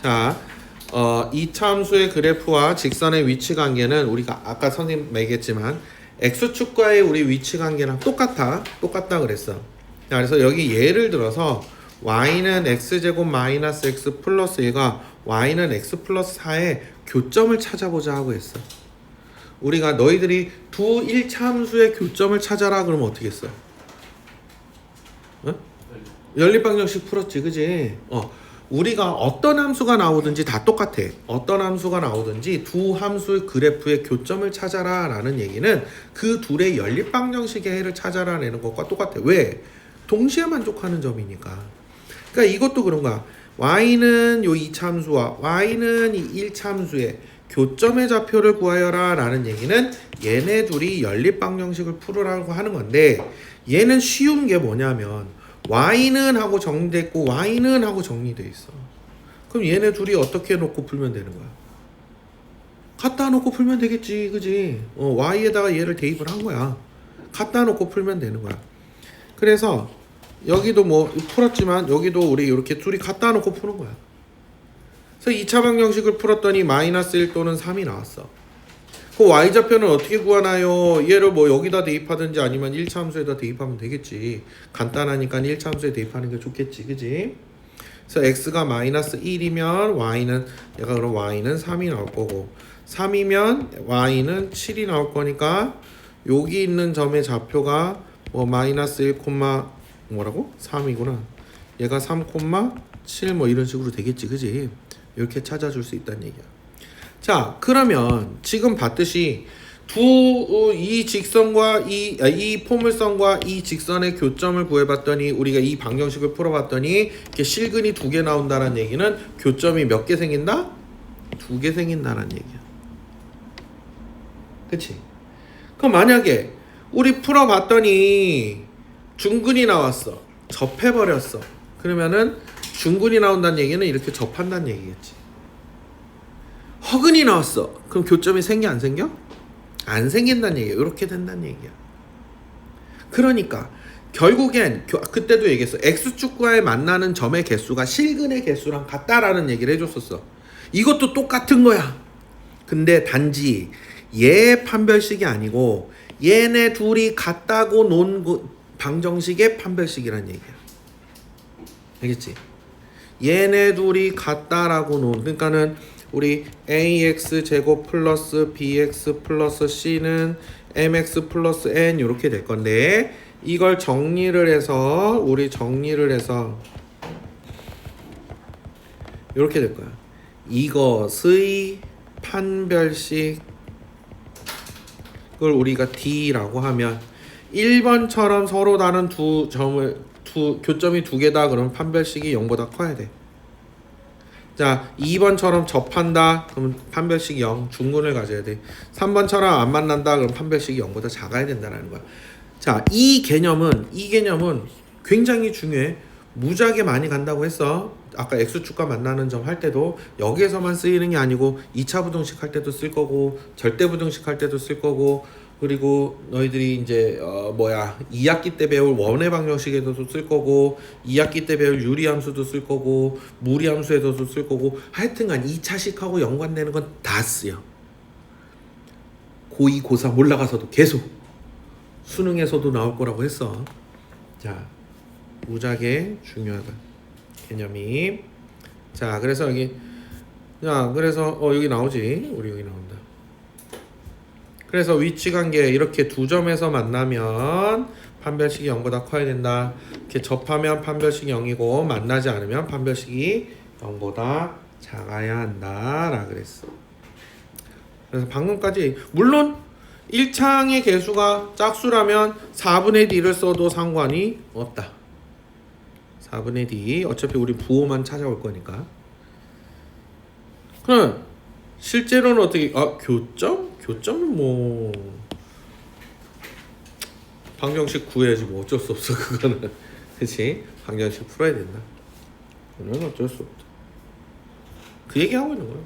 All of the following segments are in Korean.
자, 이차 함수의 그래프와 직선의 위치 관계는 우리가 아까 선생님 얘기했지만 x축과의 우리 위치 관계랑 똑같다 그랬어. 자, 그래서 여기 예를 들어서 y는 x제곱 마이너스 x 플러스 1과 y는 x 플러스 4의 교점을 찾아보자 하고 했어. 우리가 너희들이 두 1차 함수의 교점을 찾아라 그러면 어떻게 했어? 어? 연립방정식 풀었지, 그지? 우리가 어떤 함수가 나오든지 다 똑같아. 어떤 함수가 나오든지 두 함수의 그래프의 교점을 찾아라 라는 얘기는 그 둘의 연립방정식의 해를 찾아라라는 것과 똑같아. 왜? 동시에 만족하는 점이니까. 그러니까 이것도 그런 거야. y는 요 2차 함수와 y는 이 1차 함수의 교점의 좌표를 구하여라 라는 얘기는 얘네 둘이 연립방정식을 풀으라고 하는 건데, 얘는 쉬운 게 뭐냐면 y는 하고 정리됐고 y는 하고 정리돼 있어. 그럼 얘네 둘이 어떻게 놓고 풀면 되는 거야? 갖다 놓고 풀면 되겠지, 그지? y에다가 얘를 대입을 한 거야. 갖다 놓고 풀면 되는 거야. 그래서 여기도 뭐 풀었지만 여기도 우리 이렇게 둘이 갖다 놓고 푸는 거야. 그래서 2차 방정식을 풀었더니 마이너스 1 또는 3이 나왔어. 그 y좌표는 어떻게 구하나요? 얘를 뭐 여기다 대입하든지 아니면 1차 함수에다 대입하면 되겠지. 간단하니까 1차 함수에 대입하는 게 좋겠지, 그지? 그래서 x가 마이너스 1이면 y는 얘가 그럼 y는 3이 나올 거고, 3이면 y는 7이 나올 거니까 여기 있는 점의 좌표가 뭐 마이너스 1, 뭐라고? 3이구나. 얘가 3,7 뭐 이런 식으로 되겠지, 그지? 이렇게 찾아줄 수 있다는 얘기야. 자, 그러면 지금 봤듯이 이 직선과 이 포물선과 이 직선의 교점을 구해봤더니 우리가 이 방정식을 풀어봤더니 이렇게 실근이 2개 나온다는 얘기는 교점이 몇 개 생긴다? 2개 생긴다는 얘기야. 그치? 그럼 만약에 우리 풀어봤더니 중근이 나왔어. 접해버렸어. 그러면은 중근이 나온다는 얘기는 이렇게 접한다는 얘기겠지. 허근이 나왔어. 그럼 교점이 생겨 안 생겨? 안 생긴다는 얘기야. 이렇게 된다는 얘기야. 그러니까 결국엔 그때도 얘기했어. x축과에 만나는 점의 개수가 실근의 개수랑 같다라는 얘기를 해줬었어. 이것도 똑같은 거야. 근데 단지 얘 판별식이 아니고 얘네 둘이 같다고 논 방정식의 판별식이란 얘기야. 알겠지? 얘네 둘이 같다라고 놓은, 그러니까는 우리 ax 제곱 플러스 bx 플러스 c는 mx 플러스 n 이렇게 될 건데, 이걸 정리를 해서 이렇게 될 거야. 이것의 판별식을 우리가 D라고 하면 1번처럼 서로 다른 교점이 2개다 그러면 판별식이 0보다 커야 돼. 자, 2번처럼 접한다 그러면 판별식이 0, 중근을 가져야 돼. 3번처럼 안 만난다 그러면 판별식이 0보다 작아야 된다는 거야. 자, 이 개념은 굉장히 중요해. 무지하게 많이 간다고 했어. 아까 x축과 만나는 점 할 때도 여기에서만 쓰이는 게 아니고 2차 부등식 할 때도 쓸 거고, 절대 부등식 할 때도 쓸 거고, 그리고 너희들이 이제 2학기 때 배울 원의 방정식에서도 쓸 거고, 2학기 때 배울 유리함수도 쓸 거고, 무리함수에서도 쓸 거고, 하여튼간 2차식하고 연관되는 건 다 쓰여. 고2, 고3 올라가서도 계속 수능에서도 나올 거라고 했어. 자, 무지하게 중요하다 개념이. 자, 그래서 여기 여기 나오지. 우리 여기 나온다. 그래서 위치관계 이렇게 두 점에서 만나면 판별식이 0보다 커야 된다. 이렇게 접하면 판별식이 0이고 만나지 않으면 판별식이 0보다 작아야 한다 라 그랬어. 그래서 방금까지 물론 1창의 개수가 짝수라면 4분의 D를 써도 상관이 없다. 4분의 D 어차피 우리 부호만 찾아올 거니까. 그럼 실제로는 어떻게 교점은 뭐 방정식 구해야지 뭐 어쩔 수 없어 그거는. 그치? 방정식 풀어야 된다. 그거는 어쩔 수 없다. 그 얘기하고 있는 거야.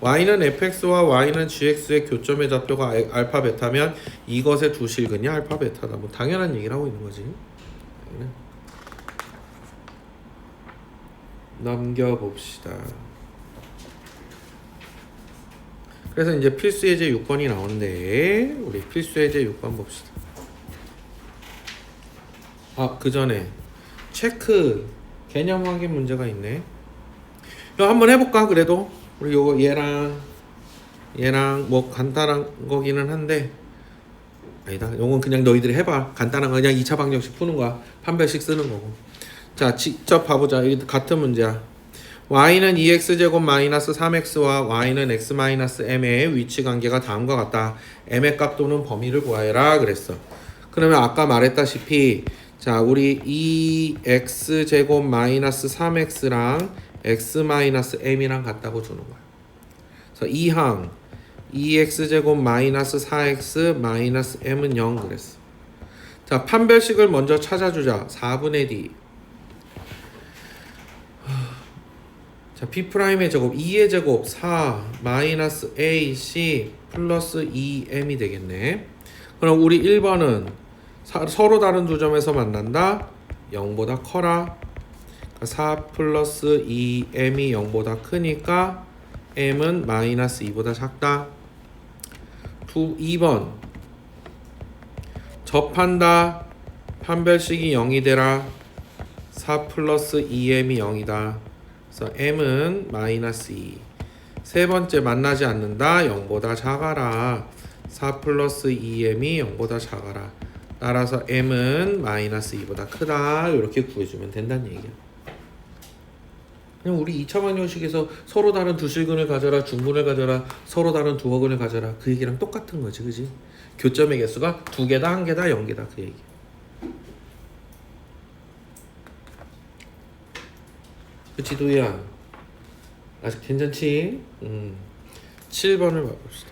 y는 fx와 y는 gx의 교점의 좌표가 알파 베타면 이것의 두 실근이 알파 베타다. 뭐 당연한 얘기를 하고 있는 거지. 넘겨봅시다. 그래서 이제 필수 예제 6번이 나오는데 우리 필수 예제 6번 봅시다. 그 전에 체크 개념 확인 문제가 있네. 이거 한번 해볼까? 그래도 우리 요거 얘랑 뭐 간단한 거기는 한데 아니다. 요건 그냥 너희들이 해봐. 간단한 거 그냥 2차 방정식 푸는 거야. 판별식 쓰는 거고. 자, 직접 봐보자. 여기 같은 문제야. y는 2x제곱 마이너스 3x와 y는 x 마이너스 m의 위치 관계가 다음과 같다. m의 값 또는 범위를 구하여라 그랬어. 그러면 아까 말했다시피 자, 우리 2x제곱 마이너스 3x랑 x 마이너스 m이랑 같다고 주는 거야. 그래서 2항 2x제곱 마이너스 4x 마이너스 m은 0 그랬어. 자, 판별식을 먼저 찾아주자. 4분의 d. 자, b'의 제곱 2의 제곱 4 마이너스 ac 플러스 2m이 되겠네. 그럼 우리 1번은 서로 다른 두 점에서 만난다. 0보다 커라. 4 플러스 2m이 0보다 크니까 m은 마이너스 2보다 작다. 2번 접한다. 판별식이 0이 되라. 4 플러스 2m이 0이다. 그래서 m은 마이너스 2. 세 번째 만나지 않는다. 0보다 작아라. 4 플러스 2m이 0보다 작아라. 따라서 m은 마이너스 2보다 크다. 이렇게 구해주면 된다는 얘기야. 그냥 우리 2차 방정식에서 서로 다른 두 실근을 가져라, 중근을 가져라, 서로 다른 두 허근을 가져라. 그 얘기랑 똑같은 거지, 그지? 교점의 개수가 2개다, 1개다, 0개다 그 얘기. 그치 도희야? 아직 괜찮지? 7번을 봐봅시다.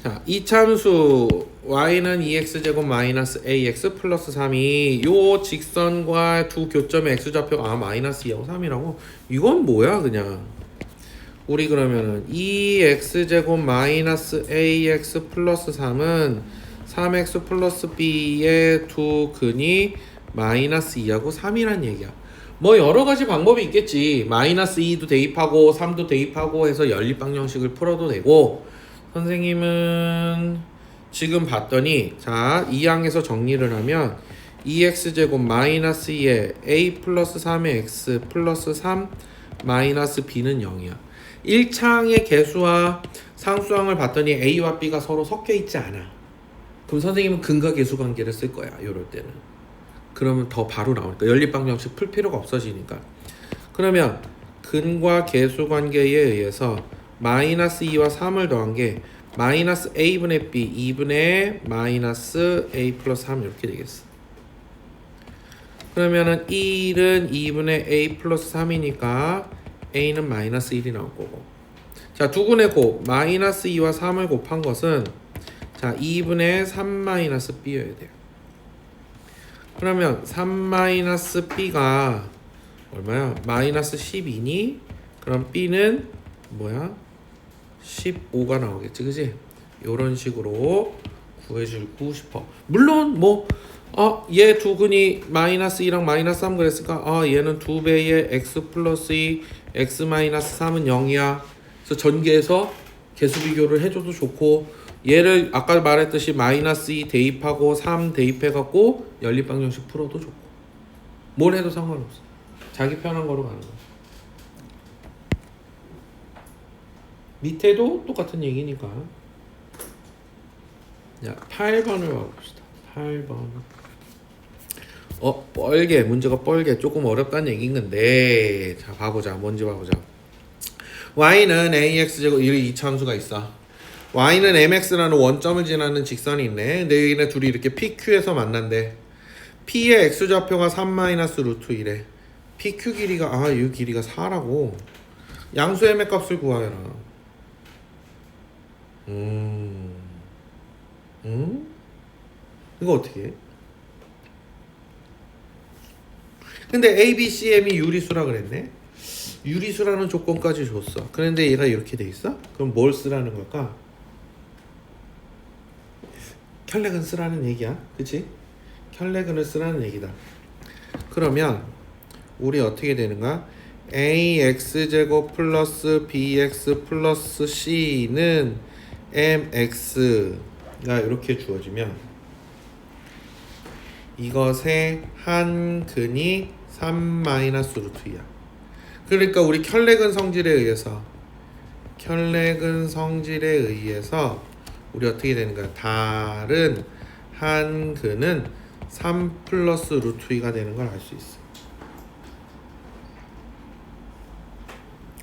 자, 이참수 y는 2x제곱 마이너스 ax 플러스 3이 요 직선과 두 교점의 x좌표가 마이너스 2, 3이라고. 이건 뭐야 그냥. 우리 그러면은 2x제곱 마이너스 ax 플러스 3은 3x 플러스 b의 두 근이 마이너스 2하고 3이란 얘기야. 뭐 여러가지 방법이 있겠지. 마이너스 2도 대입하고 3도 대입하고 해서 연립방정식을 풀어도 되고, 선생님은 지금 봤더니 자 2항에서 정리를 하면 2x제곱 마이너스 2에 a 플러스 3의 x 플러스 3 마이너스 b는 0이야. 1차항의 개수와 상수항을 봤더니 a와 b가 서로 섞여 있지 않아. 그럼 선생님은 근과 계수 관계를 쓸 거야. 요럴 때는. 그러면 더 바로 나오니까 연립방정식 풀 필요가 없어지니까. 그러면 근과 계수 관계에 의해서 마이너스 2와 3을 더한 게 마이너스 a분의 b 2분의 마이너스 a 플러스 3 이렇게 되겠어. 그러면은 1은 2분의 a 플러스 3이니까 a는 마이너스 1이 나올 거고. 자, 두근의 곱 마이너스 2와 3을 곱한 것은 자 2분의 3 마이너스 b여야 돼요. 그러면 3 마이너스 b가 얼마야? 마이너스 12니? 그럼 b는 뭐야? 15가 나오겠지, 그지? 요런 식으로 구해주고 싶어. 물론 뭐 얘 두 근이 마이너스 2랑 마이너스 3 그랬으니까 얘는 2배의 x 플러스 2 x 마이너스 3은 0이야. 그래서 전개해서 개수 비교를 해줘도 좋고, 얘를 아까 말했듯이 마이너스 2 대입하고 3 대입해갖고 연립방정식 풀어도 좋고, 뭘 해도 상관없어. 자기 편한 거로 가는 거야. 밑에도 똑같은 얘기니까. 자, 8번을 봐봅시다. 8번. 뻘게. 문제가 뻘게. 조금 어렵다는 얘기인 건데. 자, 봐보자. 뭔지 봐보자. y는 ax제곱, 이 참수가 있어. y는 mx라는 원점을 지나는 직선이 있네. 근데 얘네 둘이 이렇게 pq에서 만난대. p의 x좌표가 3-루트1에 pq 길이가 이 길이가 4라고. 양수 m의 값을 구하여라. 이거 어떻게 해? 근데 A, B, C, M이 유리수라 그랬네. 유리수라는 조건까지 줬어. 그런데 얘가 이렇게 돼 있어? 그럼 뭘 쓰라는 걸까? 켤레근 쓰라는 얘기야. 그치? 켤레근을 쓰라는 얘기다. 그러면 우리 어떻게 되는가? ax제곱 플러스 bx 플러스 c는 mx가 이렇게 주어지면 이것의 한 근이 3 마이너스 루트 2야. 그러니까 우리 켤레근 성질에 의해서 우리 어떻게 되는 거야? 다른 한 근은 3 플러스 루트 2가 되는 걸 알 수 있어.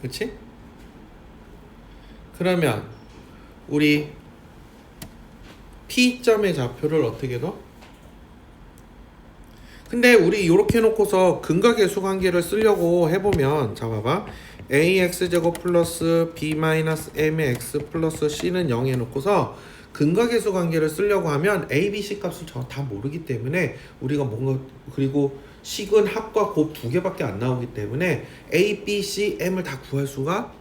그치? 그러면 우리 P점의 좌표를 어떻게 넣어? 근데 우리 이렇게 해놓고서 근각계수 관계를 쓰려고 해보면, 자 봐봐, ax제곱 플러스 b 마이너스 mx 플러스 c는 0 해놓고서 근각계수 관계를 쓰려고 하면 a, b, c 값을 다 모르기 때문에 우리가 뭔가, 그리고 식은 합과 곱 두 개밖에 안 나오기 때문에 a, b, c, m을 다 구할 수가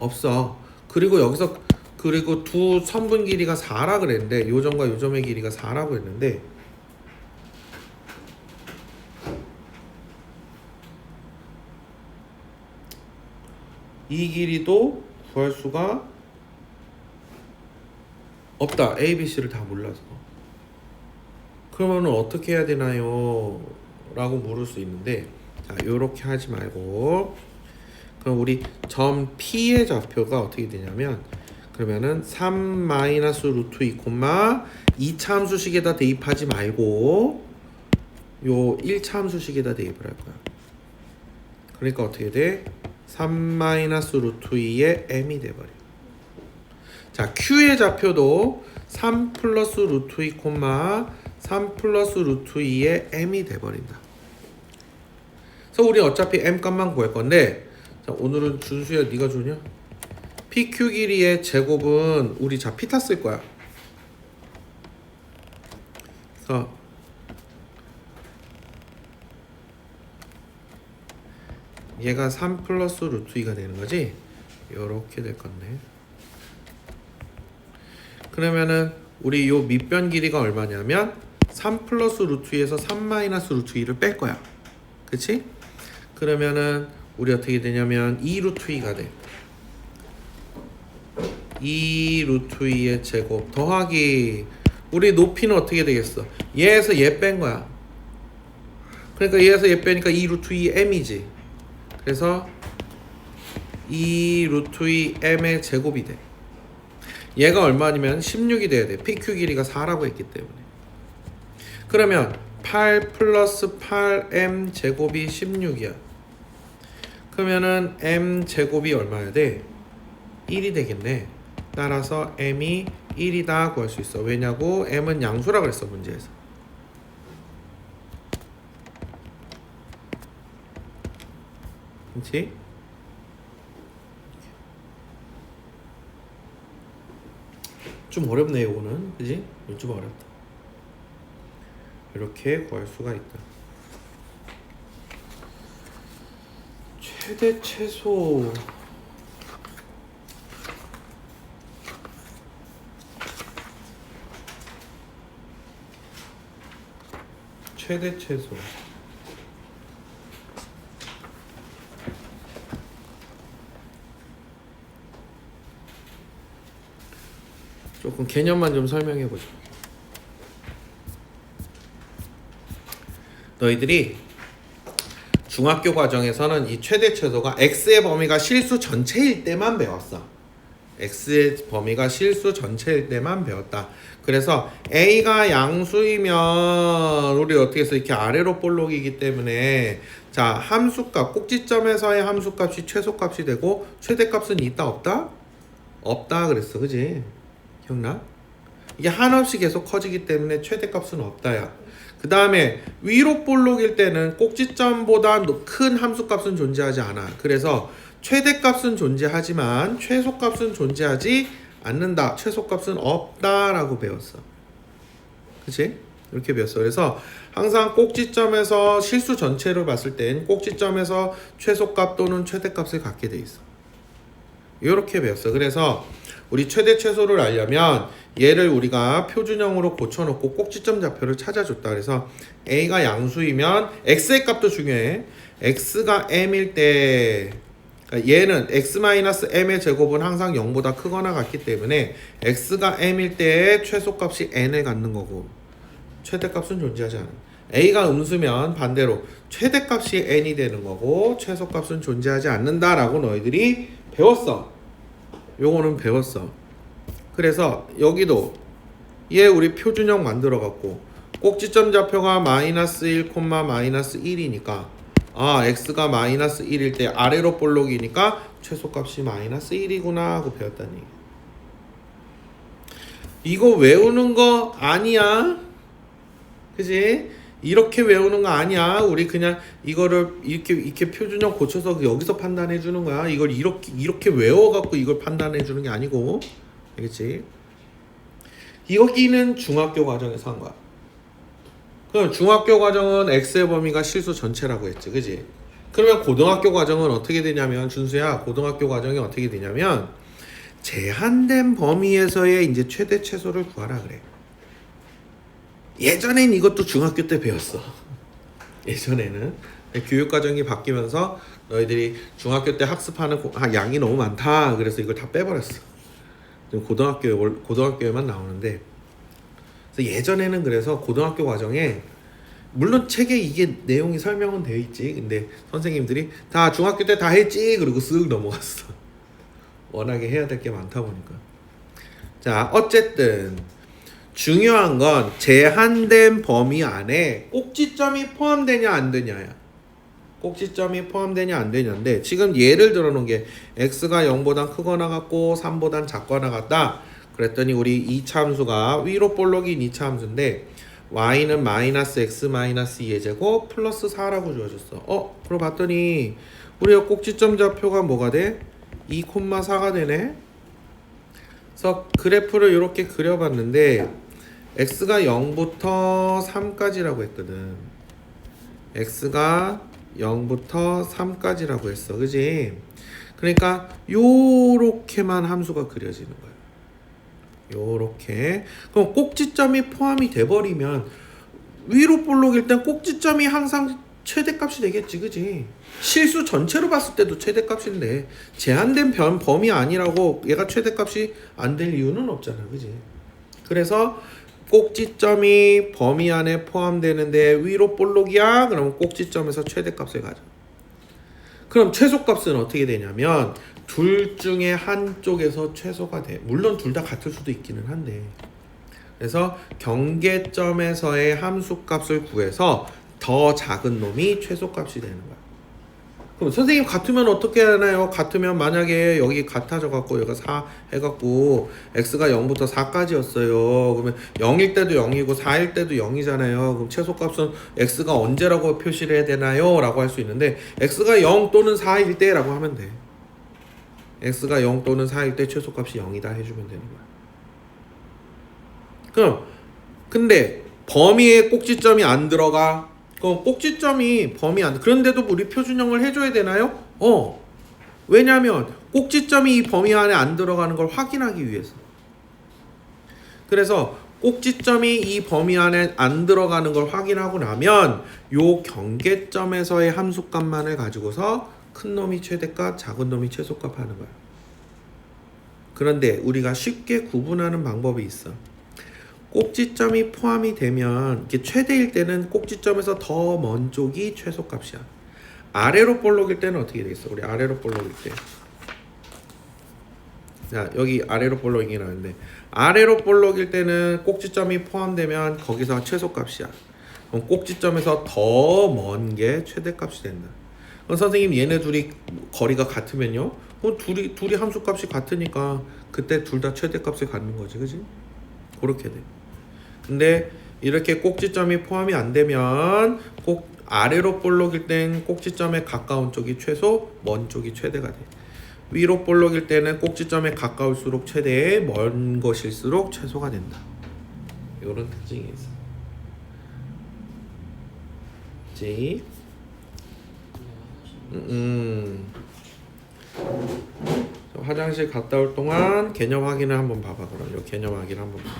없어. 그리고 여기서 두 선분 길이가 4라 그랬는데, 요점과 요점의 길이가 4라고 했는데, 이 길이도 구할 수가 없다. A, B, C를 다 몰라서. 그러면 어떻게 해야 되나요? 라고 물을 수 있는데, 자, 요렇게 하지 말고, 그럼 우리 점 P의 좌표가 어떻게 되냐면, 그러면은 3 마이너스 루트 2, 2차 함수식에다 대입하지 말고 요 1차 함수식에다 대입을 할 거야. 그러니까 어떻게 돼? 3 마이너스 루트 2의 m이 돼버려. 자, Q의 좌표도 3 플러스 루트 2, 3 플러스 루트 2의 m이 돼버린다. 그래서 우리 어차피 m 값만 구할 건데, 자, 오늘은 준수야 네가 주냐? PQ 길이의 제곱은 우리 자 피타 쓸 거야. 그래서 얘가 3 플러스 루트 2가 되는 거지? 요렇게 될 건데. 그러면은 우리 요 밑변 길이가 얼마냐면 3 플러스 루트 2에서 3 마이너스 루트 2를 뺄 거야. 그치? 그러면은 우리 어떻게 되냐면 2 루트 2가 돼. 2 루트 2의 제곱 더하기, 우리 높이는 어떻게 되겠어? 얘에서 얘 뺀 거야. 그러니까 얘에서 얘 빼니까 2 루트 2 m이지. 그래서 2 루트 2 m의 제곱이 돼. 얘가 얼마냐면 16이 돼야 돼. PQ 길이가 4라고 했기 때문에. 그러면 8 플러스 8m 제곱이 16이야. 그러면은 m 제곱이 얼마야 돼? 1이 되겠네. 따라서 m이 1이다 구할 수 있어. 왜냐고? m은 양수라 그랬어, 문제에서. 그렇지? 좀 어렵네, 이거는. 그지? 좀 어렵다. 이렇게 구할 수가 있다. 최대 최소. 최대 최소. 조금 개념만 좀 설명해 보자. 너희들이 중학교 과정에서는 이 최대 최소가 x의 범위가 실수 전체일 때만 배웠어. x의 범위가 실수 전체일 때만 배웠다. 그래서 a가 양수이면 우리 어떻게 해서 이렇게 아래로 볼록이기 때문에, 자, 함수값, 꼭지점에서의 함수값이 최소값이 되고 최대값은 있다 없다? 없다 그랬어. 그지? 기억나? 이게 한없이 계속 커지기 때문에 최대값은 없다야. 그 다음에 위로 볼록일 때는 꼭지점보다 큰 함수값은 존재하지 않아. 그래서 최대값은 존재하지만 최소값은 존재하지 않는다. 최소값은 없다라고 배웠어. 그치? 이렇게 배웠어. 그래서 항상 꼭지점에서 실수 전체를 봤을 땐 꼭지점에서 최소값 또는 최대값을 갖게 돼 있어. 이렇게 배웠어. 그래서 우리 최대 최소를 알려면 얘를 우리가 표준형으로 고쳐놓고 꼭지점 좌표를 찾아줬다. 그래서 a가 양수이면 x의 값도 중요해. x가 m일 때 그러니까 얘는 x-m의 제곱은 항상 0보다 크거나 같기 때문에 x가 m일 때의 최소값이 n을 갖는 거고 최대값은 존재하지 않아. a가 음수면 반대로 최대값이 n이 되는 거고 최소값은 존재하지 않는다라고 너희들이 배웠어. 요거는 배웠어. 그래서 여기도 얘 우리 표준형 만들어 갖고 꼭지점 좌표가 마이너스 1, 마이너스 1이니까 x가 마이너스 1일 때 아래로 볼록이니까 최소값이 마이너스 1이구나 하고 배웠다니. 이거 외우는 거 아니야. 그지? 이렇게 외우는 거 아니야. 우리 그냥 이거를 이렇게 표준형 고쳐서 여기서 판단해 주는 거야. 이걸 이렇게 외워 갖고 이걸 판단해 주는 게 아니고. 알겠지? 여기는 중학교 과정에서 한 거야. 그럼 중학교 과정은 x의 범위가 실수 전체라고 했지. 그지? 그러면 고등학교 과정은 어떻게 되냐면 준수야, 고등학교 과정이 어떻게 되냐면 제한된 범위에서의 이제 최대 최소를 구하라 그래. 예전엔 이것도 중학교 때 배웠어. 예전에는 교육과정이 바뀌면서 너희들이 중학교 때 학습하는 양이 너무 많다. 그래서 이걸 다 빼버렸어. 고등학교에만 나오는데. 그래서 예전에는 그래서 고등학교 과정에 물론 책에 이게 내용이 설명은 되어 있지. 근데 선생님들이 다 중학교 때 다 했지. 그리고 쓱 넘어갔어. 워낙에 해야 될 게 많다 보니까. 자, 어쨌든 중요한 건 제한된 범위 안에 꼭지점이 포함되냐 안 되냐야. 꼭지점이 포함되냐 안 되냐인데 지금 예를 들어 놓은 게 x가 0보다 크거나 같고 3보다 작거나 같다. 그랬더니 우리 2차 함수가 위로 볼록인 2차 함수인데 y는 마이너스 x 마이너스 2의 제곱 플러스 4라고 주어졌어. 그러고 봤더니 우리가 꼭지점 좌표가 뭐가 돼? 2,4가 되네. 그래서 그래프를 이렇게 그려봤는데 x가 0부터 3까지라고 했거든. x가 0부터 3까지라고 했어. 그지? 그러니까 요렇게만 함수가 그려지는 거야. 요렇게. 그럼 꼭지점이 포함이 돼버리면 위로 볼록일 땐 꼭지점이 항상 최대값이 되겠지. 그지? 실수 전체로 봤을 때도 최대값인데 제한된 범위 아니라고 얘가 최대값이 안 될 이유는 없잖아. 그지? 그래서 꼭지점이 범위 안에 포함되는데 위로 볼록이야. 그러면 꼭지점에서 최대값을 가져. 그럼 최소값은 어떻게 되냐면 둘 중에 한쪽에서 최소가 돼. 물론 둘 다 같을 수도 있기는 한데. 그래서 경계점에서의 함수값을 구해서 더 작은 놈이 최소값이 되는 거야. 그럼 선생님 같으면 어떻게 하나요? 같으면 만약에 여기 같아져 갖고 여기가 4 해갖고 x가 0부터 4까지였어요. 그러면 0일 때도 0이고 4일 때도 0이잖아요. 그럼 최소값은 x가 언제라고 표시를 해야 되나요? 라고 할 수 있는데 x가 0 또는 4일 때 라고 하면 돼. x가 0 또는 4일 때 최소값이 0이다 해주면 되는 거야. 그럼 근데 범위에 꼭지점이 안 들어가. 그럼 꼭지점이 범위 안 그런데도 우리 표준형을 해줘야 되나요? 왜냐하면 꼭지점이 이 범위 안에 안 들어가는 걸 확인하기 위해서. 그래서 꼭지점이 이 범위 안에 안 들어가는 걸 확인하고 나면 요 경계점에서의 함수값만을 가지고서 큰 놈이 최대값, 작은 놈이 최소값 하는 거야. 그런데 우리가 쉽게 구분하는 방법이 있어. 꼭지점이 포함이 되면 이게 최대일 때는 꼭지점에서 더 먼 쪽이 최소값이야. 아래로 볼록일 때는 어떻게 되겠어? 우리 아래로 볼록일 때. 자, 여기 아래로 볼록이 나왔는데 아래로 볼록일 때는 꼭지점이 포함되면 거기서 최소값이야. 그럼 꼭지점에서 더 먼 게 최대값이 된다. 그럼 선생님 얘네 둘이 거리가 같으면요? 그럼 둘이 함수값이 같으니까 그때 둘 다 최대값을 갖는 거지. 그지? 그렇게 돼. 근데 이렇게 꼭지점이 포함이 안 되면 꼭 아래로 볼록일 땐 꼭지점에 가까운 쪽이 최소, 먼 쪽이 최대가 돼. 위로 볼록일 때는 꼭지점에 가까울수록 최대, 먼 것일수록 최소가 된다. 이런 특징이 있어. 그치? 화장실 갔다 올 동안 개념 확인을 한번 봐봐. 그럼 요 개념 확인 한번 봐.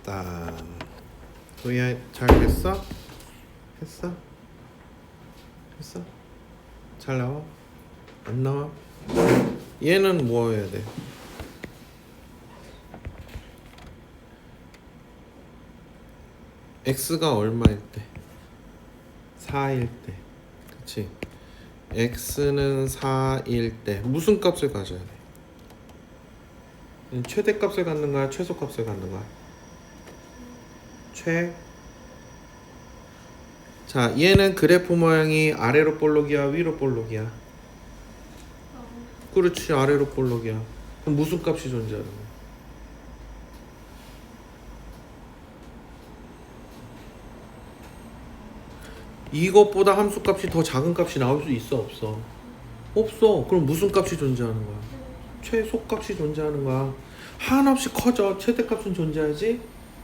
왔다. 도희야 잘 됐어? 했어? 했어? 잘 나와? 안 나와? 얘는 뭐 해야 돼? x가 얼마일 때? 4일 때. 그치? x는 4일 때 무슨 값을 가져야 돼? 최대값을 갖는 거야? 최소값을 갖는 거야? 자, 얘는 그래프 모양이 아래로 볼록이야, 위로 볼록이야? 그렇지, 아래로 볼록이야. 그럼 무슨 값이 존재하는 거야? 이것보다 함수 값이 더 작은 값이 나올 수 있어, 없어? 없어. 그럼 무슨 값이 존재하는 거야? 최소값이 존재하는 거야. 한없이 커져. 최대값은 존재하지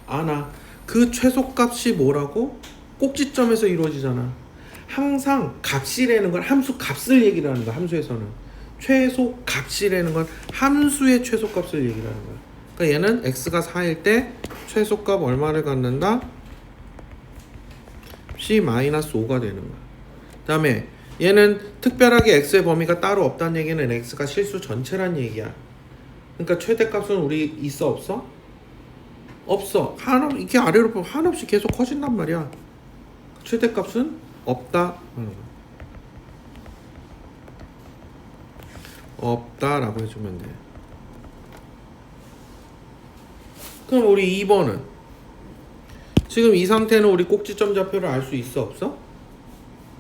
않아. 그 최소값이 뭐라고? 꼭지점에서 이루어지잖아. 항상 값이라는 건 함수 값을 얘기를 하는 거야. 함수에서는 최소값이라는 건 함수의 최소값을 얘기를 하는 거야. 그러니까 얘는 x가 4일 때 최소값 얼마를 갖는다? c-5가 되는 거야. 그 다음에 얘는 특별하게 x의 범위가 따로 없다는 얘기는 x가 실수 전체란 얘기야. 그러니까 최대값은 우리 있어 없어? 없어. 이렇게 아래로 보면 한없이 계속 커진단 말이야. 최대값은 없다. 없다라고 해주면 돼. 그럼 우리 2번은 지금 이 상태는 우리 꼭지점 좌표를 알 수 있어 없어?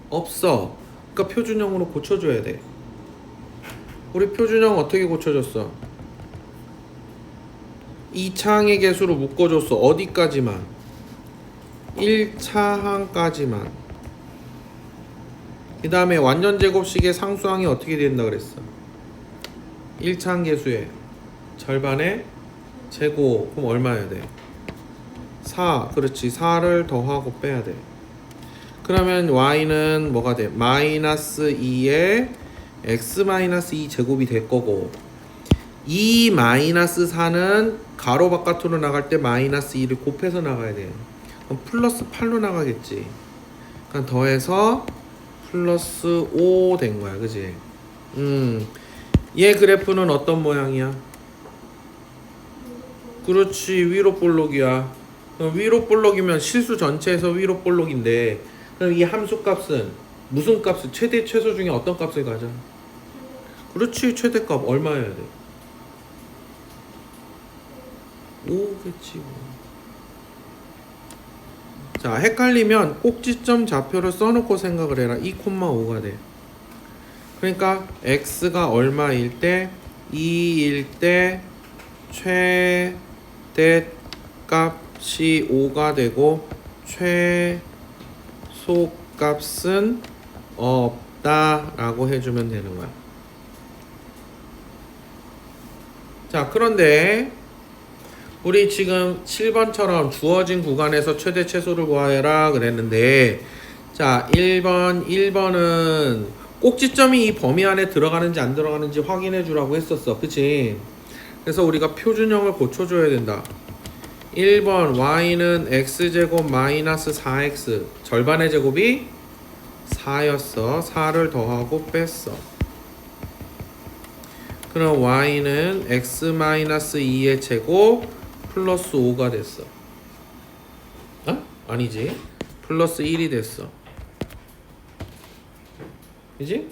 없어. 그러니까 표준형으로 고쳐줘야 돼. 우리 표준형 어떻게 고쳐줬어? 이 차항의 개수로 묶어줬어. 어디까지만? 1차항까지만. 그 다음에 완전 제곱식의 상수항이 어떻게 된다 그랬어? 1차 함계수의 절반의 제곱. 그럼 얼마여야 돼? 4. 그렇지. 4를 더하고 빼야 돼. 그러면 y는 뭐가 돼? 마이너스 2에 x 마이너스 2 제곱이 될 거고, 2 마이너스 4는 가로 바깥으로 나갈 때 마이너스 2를 곱해서 나가야 돼. 그럼 플러스 8로 나가겠지. 그러니까 더해서 플러스 5 된 거야. 그지? 얘 그래프는 어떤 모양이야? 그렇지. 위로 볼록이야. 그럼 위로 볼록이면 실수 전체에서 위로 볼록인데, 그럼 이 함수 값은 무슨 값을? 최대 최소 중에 어떤 값을 가져? 그렇지. 최대값 얼마여야 돼? 5겠지 뭐. 자, 헷갈리면 꼭지점 좌표를 써놓고 생각을 해라. 2,5가 돼. 그러니까 x가 얼마일 때? 2일 때 최대 값이 5가 되고 최소값은 없다라고 해주면 되는 거야. 자, 그런데 우리 지금 7번처럼 주어진 구간에서 최대 최소를 구하여라 그랬는데, 자, 1번은 꼭지점이 이 범위 안에 들어가는지 안 들어가는지 확인해 주라고 했었어. 그치? 그래서 우리가 표준형을 고쳐줘야 된다. 1번 y는 x제곱 마이너스 4x 절반의 제곱이 4였어. 4를 더하고 뺐어. 그럼 y는 x 마이너스 2의 제곱 플러스 5가 됐어. 아니지. 플러스 1이 됐어. 그지?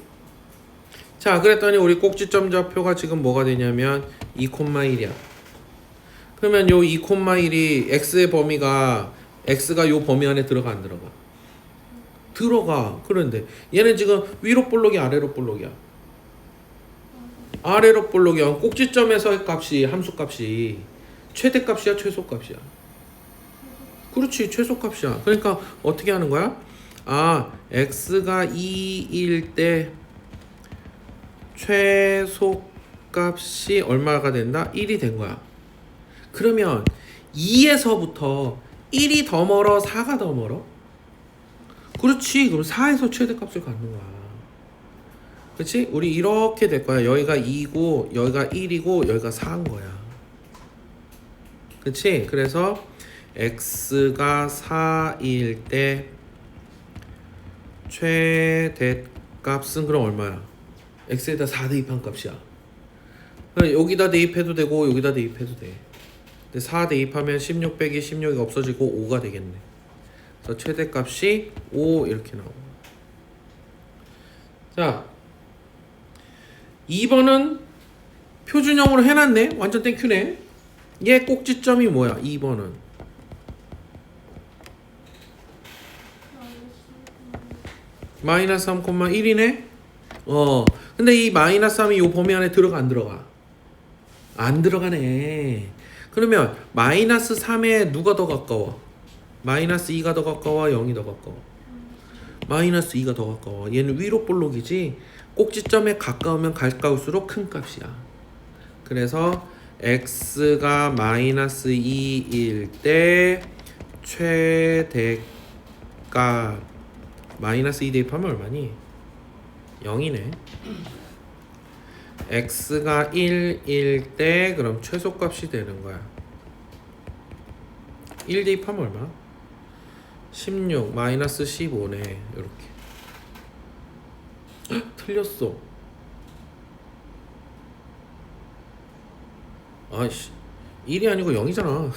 자, 그랬더니 우리 꼭지점 좌표가 지금 뭐가 되냐면 2,1이야. 그러면 요 2,1이 x의 범위가 x가 요 범위 안에 들어가 안 들어가? 들어가. 그런데 얘는 지금 위로 볼록이 아래로 볼록이야. 아래로 볼록이야. 꼭지점에서의 값이 함수 값이 최대값이야 최소값이야? 그렇지. 최소값이야. 그러니까 어떻게 하는 거야? x가 2일 때 최소값이 얼마가 된다? 1이 된 거야. 그러면 2에서부터 1이 더 멀어? 4가 더 멀어? 그렇지. 그럼 4에서 최대값을 갖는 거야. 그렇지? 우리 이렇게 될 거야. 여기가 2고 여기가 1이고 여기가 4인 거야. 그렇지? 그래서 x가 4일 때 최대값은 그럼 얼마야? x에다 4 대입한 값이야. 여기다 대입해도 되고 여기다 대입해도 돼. 근데 4 대입하면 16 빼기 16이 없어지고 5가 되겠네. 그래서 최대값이 5 이렇게 나오고. 자, 2번은 표준형으로 해놨네. 완전 땡큐네. 얘 꼭지점이 뭐야? 2번은 마이너스 3,1이네. 근데 이 마이너스 3이 요 범위 안에 들어가 안 들어가? 안 들어가네. 그러면 마이너스 3에 누가 더 가까워? 마이너스 2가 더 가까워? 0이 더 가까워? 마이너스 2가 더 가까워. 얘는 위로 볼록이지 꼭지점에 가까우면 가까울수록 큰 값이야. 그래서 x가 마이너스 2일 때 최대값 마이너스 2 대입하면 얼마니? 0이네. x가 1일 때 그럼 최소값이 되는 거야. 1 대입하면 얼마? 16 마이너스 15네. 이렇게. 틀렸어. 아이씨, 1이 아니고 0이잖아.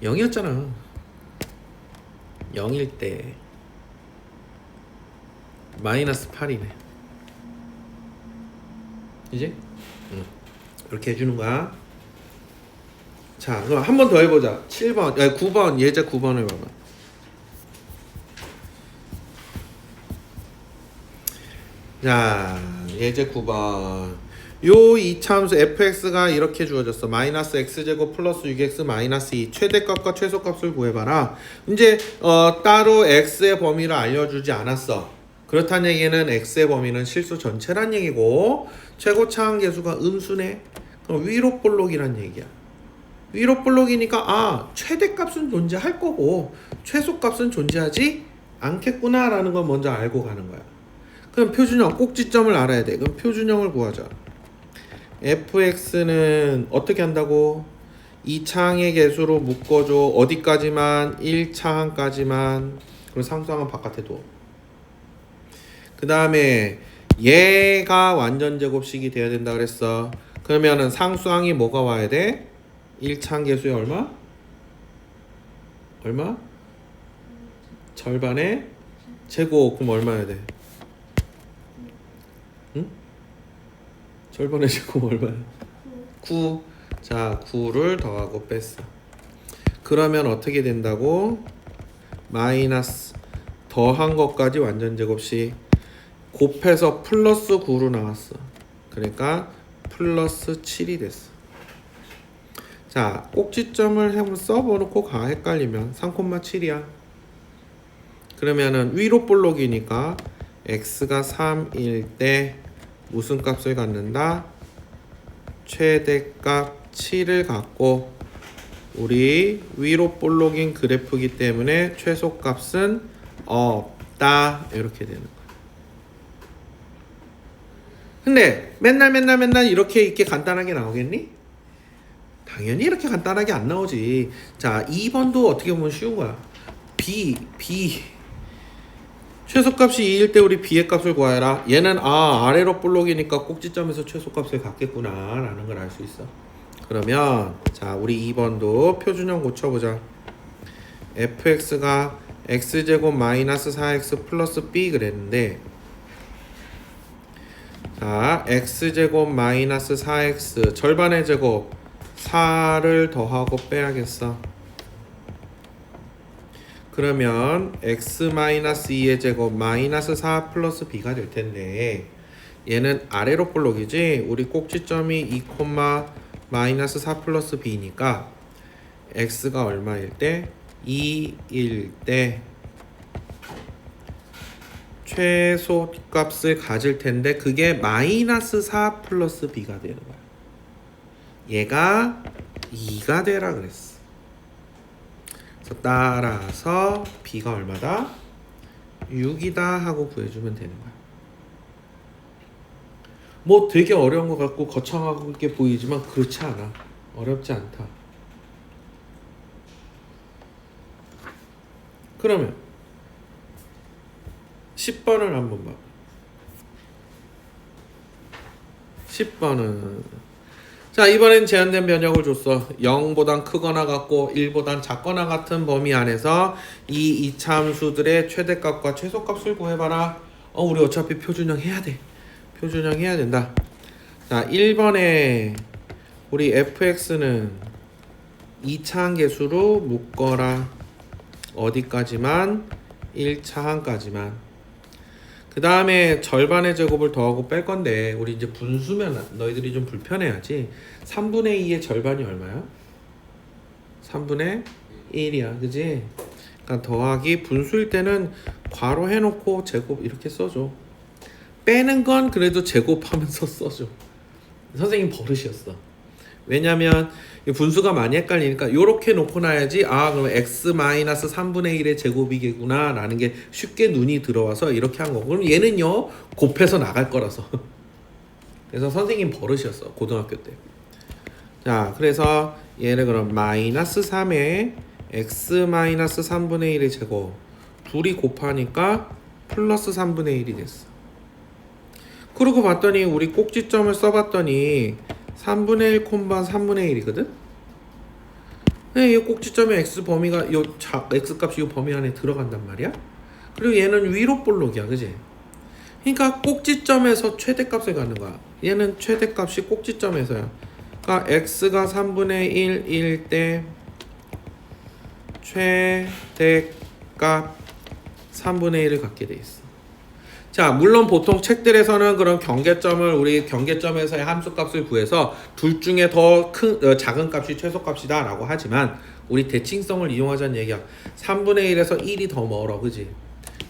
0이었잖아. 0일 때 마이너스 8이네. 이제? 이렇게 해주는 거야. 자, 그럼 한 번 더 해보자. 7번, 9번, 예제 9번을 봐봐. 자, 예제 9번. 요 이차함수 fx가 이렇게 주어졌어. 마이너스 x제곱 플러스 6x 마이너스 2 최대값과 최소값을 구해봐라. 이제 따로 x의 범위를 알려주지 않았어. 그렇다는 얘기는 x의 범위는 실수 전체란 얘기고 최고 차항 계수가 음수네. 그럼 위로 볼록이란 얘기야. 위로 볼록이니까 최대값은 존재할 거고 최소값은 존재하지 않겠구나 라는 걸 먼저 알고 가는 거야. 그럼 표준형 꼭지점을 알아야 돼. 그럼 표준형을 구하자. fx는 어떻게 한다고? 2차항의 개수로 묶어줘. 어디까지만? 1차항까지만. 그리고 상수항은 바깥에 둬. 그 다음에 얘가 완전 제곱식이 돼야 된다 그랬어. 그러면은 상수항이 뭐가 와야 돼? 1차항 개수의 얼마? 얼마? 절반의 제곱. 그럼 얼마야 돼? 응? 절반의 제곱 얼마야? 9. 자, 9를 더하고 뺐어. 그러면 어떻게 된다고? 마이너스 더한 것까지 완전 제곱식 곱해서 플러스 9로 나왔어. 그러니까 플러스 7이 됐어. 자, 꼭지점을 한번 써보놓고 가. 헷갈리면 3,7이야. 그러면은 위로 볼록이니까 x가 3일 때 무슨 값을 갖는다? 최대값 7을 갖고 우리 위로 볼록인 그래프이기 때문에 최소값은 없다. 이렇게 되는 거야. 근데 맨날 이렇게 간단하게 나오겠니? 당연히 이렇게 간단하게 안 나오지. 자, 2번도 어떻게 보면 쉬운 거야. b 최소값이 2일 때 우리 b의 값을 구하라. 얘는 아래로 볼록이니까 꼭지점에서 최소값을 갖겠구나 라는 걸 알 수 있어. 그러면 자, 우리 2번도 표준형 고쳐보자. fx가 x제곱 마이너스 4x 플러스 b 그랬는데, 자, x제곱 마이너스 4x 절반의 제곱 4를 더하고 빼야겠어. 그러면 x-2의 제곱 마이너스 4 플러스 b가 될 텐데, 얘는 아래로 볼록이지. 우리 꼭지점이 2, 마이너스 4 플러스 b니까 x가 얼마일 때? 2일 때 최소값을 가질 텐데 그게 마이너스 4 플러스 b가 되는 거야. 얘가 2가 되라 그랬어. 그래서 따라서 b가 얼마다? 6이다 하고 구해주면 되는 거야. 뭐 되게 어려운 것 같고 거창하게 보이지만 그렇지 않아. 어렵지 않다. 그러면 10번을 한번 봐. 10번은 자, 이번엔 제한된 변형을 줬어. 0보단 크거나 같고 1보단 작거나 같은 범위 안에서 이 2차 함수들의 최대값과 최소값을 구해봐라. 우리 어차피 표준형 해야 돼. 표준형 해야 된다. 자, 1번에 우리 fx는 2차항 계수로 묶어라. 어디까지만? 1차항까지만. 그 다음에 절반의 제곱을 더하고 뺄 건데 우리 이제 분수면 너희들이 좀 불편해야지. 3분의 2의 절반이 얼마야? 3분의 1이야. 그지? 그러니까 더하기 분수일 때는 괄호 해놓고 제곱 이렇게 써줘. 빼는 건 그래도 제곱하면서 써줘. 선생님 버릇이었어. 왜냐면 분수가 많이 헷갈리니까 이렇게 놓고 놔야지 그럼 x-3분의 1의 제곱이겠구나 라는 게 쉽게 눈이 들어와서 이렇게 한 거고, 그럼 얘는요 곱해서 나갈 거라서 그래서 선생님 버릇이었어 고등학교 때. 자, 그래서 얘를 그럼 마이너스 3에 x-3분의 1의 제곱 둘이 곱하니까 플러스 3분의 1이 됐어. 그러고 봤더니 우리 꼭지점을 써봤더니 3분의 1, 3분의 1이거든? 이 꼭지점의 x 범위가 x 값이 이 범위 안에 들어간단 말이야? 그리고 얘는 위로 볼록이야, 그지? 그러니까 꼭지점에서 최대값을 갖는 거야. 얘는 최대값이 꼭지점에서야. 그러니까 x가 3분의 1일 때 최대값 3분의 1을 갖게 돼 있어. 자, 물론 보통 책들에서는 그런 경계점을 우리 경계점에서의 함수값을 구해서 둘 중에 더 작은 값이 최소값이다 라고 하지만 우리 대칭성을 이용하자는 얘기야. 3분의 1에서 1이 더 멀어, 그지?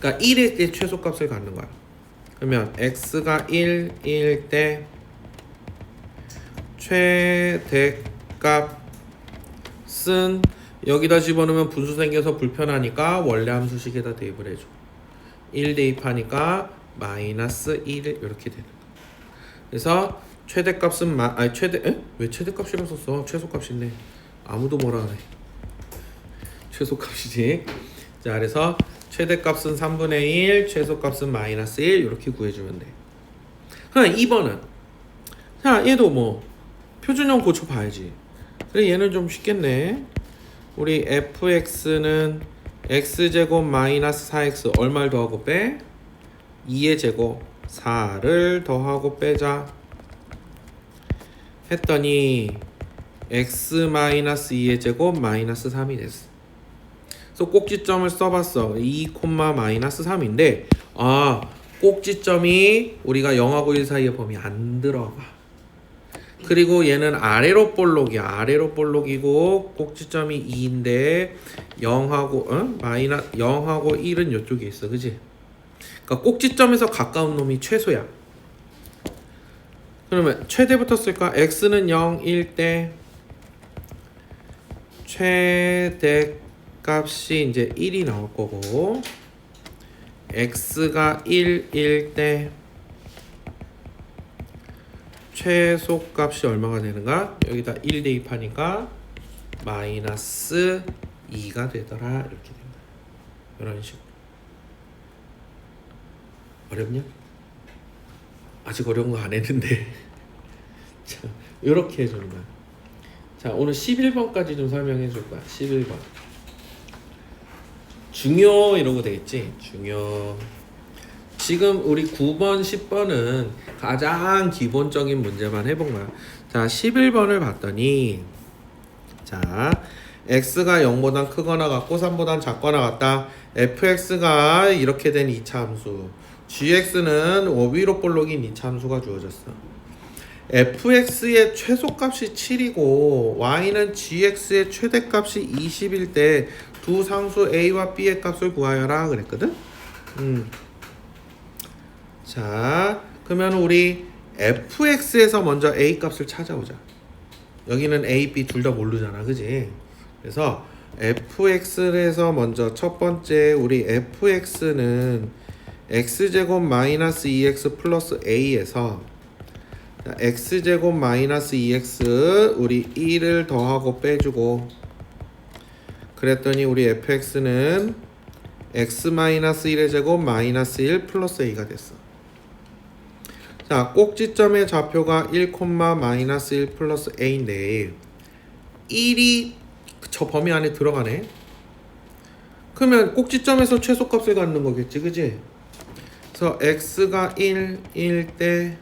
그러니까 1일 때 최소값을 갖는 거야. 그러면 x가 1일 때 최대값은 여기다 집어넣으면 분수 생겨서 불편하니까 원래 함수식에다 대입을 해줘. 1 대입하니까 마이너스 1 이렇게 되는 거야. 그래서 최대값은 왜 최대값이라 썼어? 최소값인데 아무도 뭐라 하네. 최소값이지. 자, 그래서 최대값은 3분의 1, 최소값은 마이너스 1 이렇게 구해주면 돼. 2번은 자, 얘도 뭐 표준형 고쳐봐야지. 그래, 얘는 좀 쉽겠네. 우리 fx는 x제곱 마이너스 4x 얼마를 더하고 빼? 2의 제곱 4를 더하고 빼자 했더니 x 마이너스 2의 제곱 마이너스 3이 됐어. 그래서 꼭지점을 써봤어. 2, 마이너스 3인데 꼭지점이 우리가 0하고 1 사이의 범위 안 들어가. 그리고 얘는 아래로 볼록이야. 아래로 볼록이고 꼭지점이 2인데 0하고 1은 이쪽에 있어. 그지? 그러니까 꼭지점에서 가까운 놈이 최소야. 그러면 최대부터 쓸까? x는 0일 때 최대값이 이제 1이 나올 거고 x가 1일 때 최소값이 얼마가 되는가? 여기다 1 대입하니까 마이너스 2가 되더라. 이렇게 됩니다. 이런 식으로. 어렵냐? 아직 어려운 거 안 했는데. 자, 이렇게 해주는 거야. 자, 오늘 11번까지 좀 설명해 줄 거야. 11번. 중요 이러고 되겠지? 중요. 지금 우리 9번, 10번은 가장 기본적인 문제만 해본 거야. 자, 11번을 봤더니 자, x가 0보단 크거나 같고 3보단 작거나 같다. fx가 이렇게 된 2차 함수, gx는 위로 볼록인 2차 함수가 주어졌어. fx의 최소값이 7이고 y는 gx의 최대값이 20일 때 두 상수 a와 b의 값을 구하여라 그랬거든. 자, 그러면 우리 fx에서 먼저 a 값을 찾아오자. 여기는 a, b 둘 다 모르잖아, 그지? 그래서 fx에서 먼저 첫 번째 우리 fx는 x제곱 마이너스 2x 플러스 a에서 x제곱 마이너스 2x 우리 1을 더하고 빼주고 그랬더니 우리 fx는 x 마이너스 1의 제곱 마이너스 1 플러스 a가 됐어. 자, 꼭지점의 좌표가 1, 마이너스 1 플러스 a인데 1이 저 범위 안에 들어가네. 그러면 꼭지점에서 최소값을 갖는 거겠지, 그지? 그래서 x가 1일 때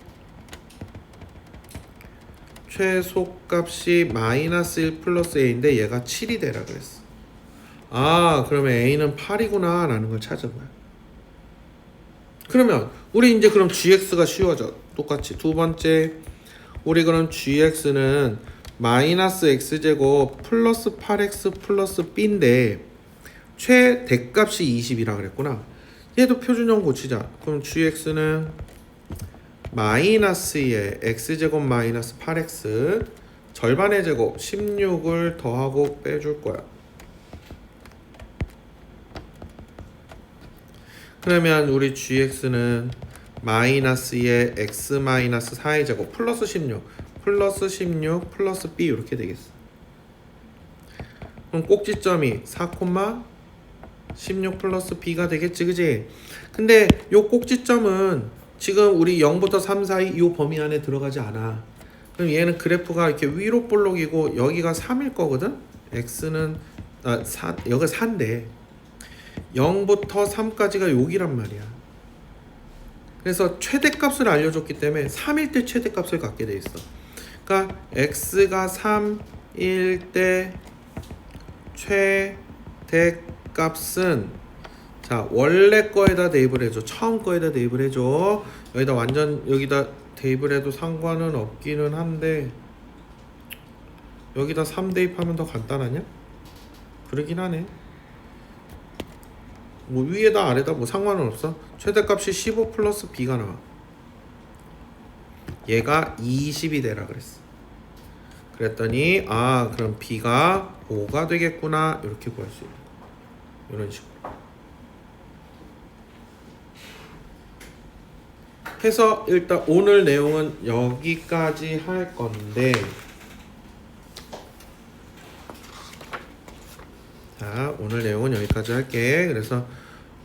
최소값이 마이너스 1 플러스 a인데 얘가 7이 되라 그랬어. 그러면 a는 8이구나 라는 걸 찾은 거야. 그러면 우리 이제 그럼 gx가 쉬워져. 똑같이 두 번째 우리 그럼 gx는 마이너스 x제곱 플러스 8x 플러스 b인데 최대값이 20이라 그랬구나. 얘도 표준형 고치자. 그럼 gx는 마이너스 2에 x제곱 마이너스 8x 절반의 제곱 16을 더하고 빼줄 거야. 그러면 우리 gx는 마이너스 2에 x 마이너스 4의 제곱 플러스 16 플러스 b 이렇게 되겠어. 그럼 꼭지점이 4, 16 플러스 b가 되겠지, 그지? 근데 요 꼭지점은 지금 우리 0부터 3 사이 이 범위 안에 들어가지 않아. 그럼 얘는 그래프가 이렇게 위로 볼록이고 여기가 3일 거거든. x는 여기가 4인데 0부터 3까지가 여기란 말이야. 그래서 최대값을 알려줬기 때문에 3일 때 최대값을 갖게 돼 있어. 그러니까 x가 3일 때 최대값은 자, 원래 거에다 대입을 해줘. 처음 거에다 대입을 해줘. 여기다 대입을 해도 상관은 없기는 한데 여기다 3 대입하면 더 간단하냐? 그러긴 하네. 뭐 위에다 아래다 뭐 상관은 없어. 최대값이 15 플러스 b가 나와. 얘가 20이 되라 그랬어. 그랬더니 아 그럼 b가 5가 되겠구나 이렇게 구할 수 있는 거. 이런 식으로 해서 일단 오늘 내용은 여기까지 할 건데, 자 오늘 내용은 여기까지 할게. 그래서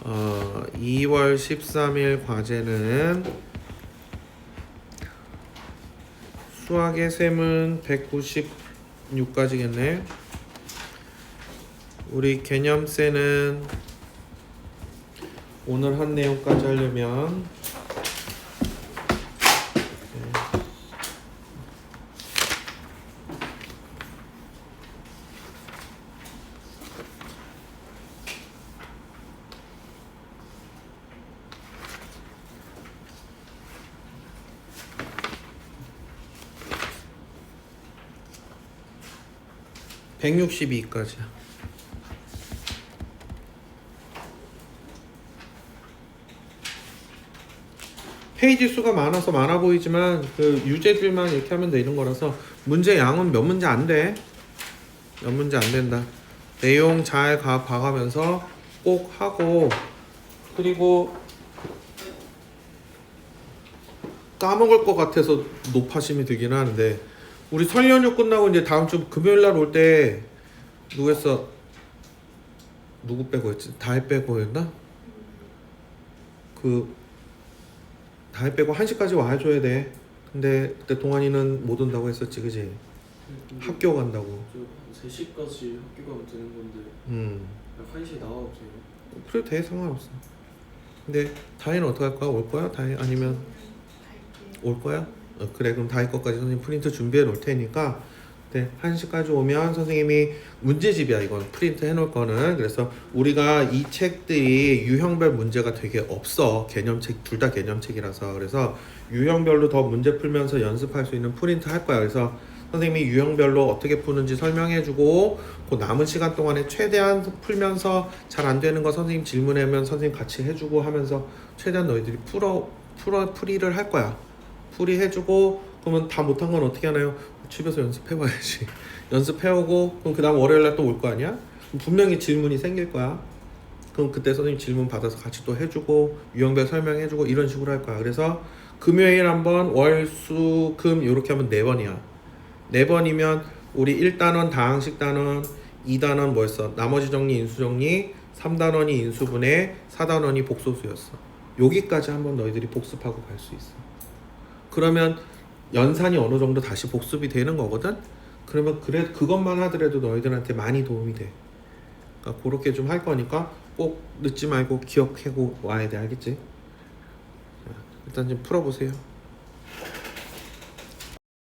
2월 13일 과제는 수학의 셈은 196까지겠네. 우리 개념세는 오늘 한 내용까지 하려면 162까지야. 페이지 수가 많아서 많아 보이지만 그 유제들만 이렇게 하면 되는 거라서 문제 양은 몇 문제 안 돼. 몇 문제 안 된다. 내용 잘 봐가면서 꼭 하고, 그리고 까먹을 것 같아서 노파심이 들긴 하는데, 우리 설 연휴 끝나고 이제 다음 주 금요일 날 올 때 누구 했어? 누구 빼고 했지? 다혜 빼고 했나? 다혜 빼고 1시까지 와줘야 돼. 근데 그때 동환이는 못 온다고 했었지, 그지? 학교 간다고. 저 3시까지 학교 가면 되는 건데 1시에 나와도 돼요? 그래 돼, 상관없어. 근데 다혜는 어떻게 할 거야? 올 거야? 다혜 아니면 올 거야? 그래 그럼 다혜 거까지 선생님 프린트 준비해 놓을 테니까 네, 1시까지 오면 선생님이 문제집이야. 이건 프린트 해놓을 거는. 그래서 우리가 이 책들이 유형별 문제가 되게 없어. 개념책 둘 다 개념책이라서. 그래서 유형별로 더 문제 풀면서 연습할 수 있는 프린트 할 거야. 그래서 선생님이 유형별로 어떻게 푸는지 설명해주고 그 남은 시간 동안에 최대한 풀면서 잘 안 되는 거 선생님 질문하면 선생님 같이 해주고 하면서 최대한 너희들이 풀이를 할 거야. 풀이해주고 그러면 다 못한 건 어떻게 하나요? 집에서 연습해봐야지. 연습해오고 그럼 그 다음 월요일날 또 올 거 아니야? 그럼 분명히 질문이 생길 거야. 그럼 그때 선생님 질문 받아서 같이 또 해주고 유형별 설명해주고 이런 식으로 할 거야. 그래서 금요일 한번 월, 수, 금 이렇게 하면 4번이야. 4번이면 우리 1단원 다항식 단원, 2단원 뭐였어? 나머지 정리, 인수 정리, 3단원이 인수분해, 4단원이 복소수였어. 여기까지 한번 너희들이 복습하고 갈 수 있어. 그러면 연산이 어느 정도 다시 복습이 되는 거거든? 그러면 그것만 하더라도 너희들한테 많이 도움이 돼. 그러니까 그렇게 좀 할 거니까 꼭 늦지 말고 기억하고 와야 돼. 알겠지? 일단 좀 풀어보세요.